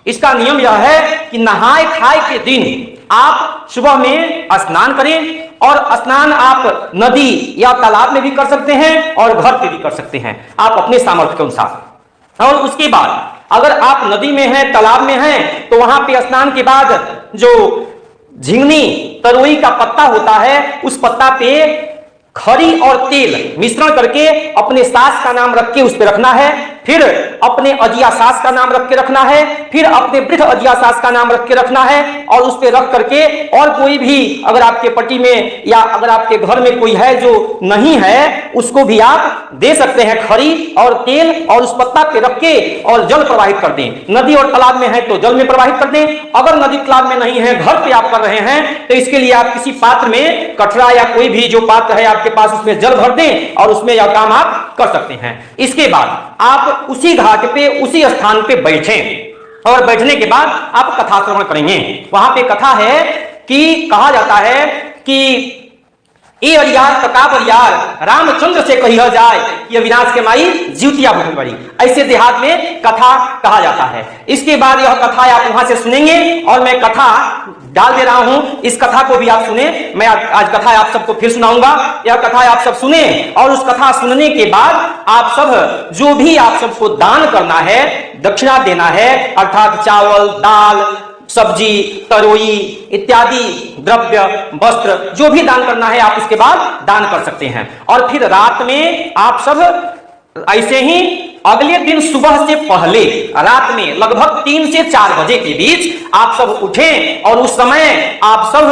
इसका नियम यह है कि नहाए खाए के दिन आप सुबह में स्नान करें, और स्नान आप नदी या तालाब में भी कर सकते हैं और घर पे भी कर सकते हैं, आप अपने सामर्थ्य के अनुसार। और उसके बाद अगर आप नदी में हैं, तालाब में हैं, तो वहां पे स्नान के बाद जो झिंगनी तरोई का पत्ता होता है, उस पत्ता पे खरी और तेल मिश्रण करके अपने सास का नाम रख के उस पे रखना है, फिर अपने अजिया सास का नाम रख के रखना है, फिर अपने वृद्ध अजिया सास का नाम रख के रखना है, और उस पे रख करके और कोई भी अगर आपके पट्टी में या अगर आपके घर में कोई है जो नहीं है, उसको भी आप दे सकते हैं खरी और तेल, और उस पत्ता पे रख के और जल प्रवाहित कर दें। नदी और तालाब में है तो जल में प्रवाहित कर दें, अगर नदी तालाब में नहीं है, घर पे आप कर रहे हैं, तो इसके लिए आप किसी पात्र में कटरा या कोई भी जो पात्र है आपके पास, उसमें जल भर दें और उसमें यह काम आप कर सकते हैं। इसके बाद आप उसी घाट पे उसी स्थान पे बैठें, और बैठने के बाद आप कथा श्रवण करेंगे। वहां पे कथा है कि कहा जाता है कि ए अरियार प्रताप अरियार रामचंद्र से कहिया जाए कि अविनाश के माई ज्योतिया बहुत बड़ी, ऐसे देहात में कथा कहा जाता है। इसके बाद यह कथा आप वहां से सुनेंगे, और मैं कथा डाल दे रहा हूं, इस कथा को भी आप सुने। मैं आज कथा आप सबको फिर सुनाऊंगा, यह कथा आप सब सुने, और उस कथा सुनने के बाद आप सब जो भी आप सबको दान करना है, दक्षिणा देना है, अर्थात चावल, दाल, सब्जी, तरोई इत्यादि द्रव्य, वस्त्र, जो भी दान करना है आप उसके बाद दान कर सकते हैं। और फिर रात में आप सब ऐसे ही अगले दिन सुबह से पहले रात में लगभग 3 से 4 बजे के बीच आप सब उठें, और उस समय आप सब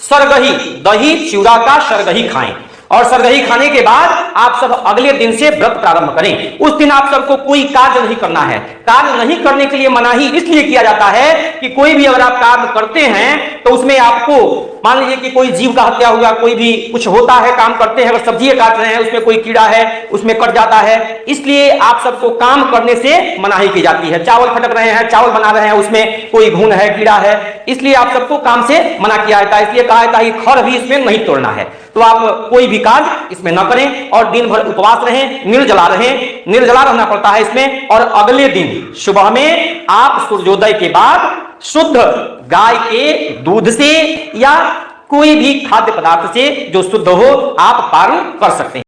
सरगही, दही चिवड़ा का सरगही खाएं, और सरगही खाने के बाद आप सब अगले दिन से व्रत प्रारंभ करें। उस दिन आप सबको कोई कार्य नहीं करना है। कार्य नहीं करने के लिए मनाही इसलिए किया जाता है कि कोई भी अगर आप काम करते हैं तो उसमें आपको मान लीजिए कि कोई जीव का हत्या हुआ, कोई भी कुछ होता है, काम करते हैं, अगर सब्जी काट रहे हैं उसमें कोई कीड़ा है, उसमें कट जाता है, इसलिए आप सबको काम करने से मनाही की जाती है। चावल फटक रहे हैं, चावल बना रहे हैं, उसमें कोई घुन है, कीड़ा है, इसलिए आप सबको काम से मना किया जाता है। इसलिए कहा जाता है कि खर भी इसमें नहीं तोड़ना है। तो आप कोई भी कार्य इसमें न करें, और दिन भर उपवास रहें, निर्जला रहें, निर्जला रहना पड़ता है इसमें। और अगले दिन सुबह में आप सूर्योदय के बाद शुद्ध गाय के दूध से या कोई भी खाद्य पदार्थ से जो शुद्ध हो आप पारण कर सकते हैं।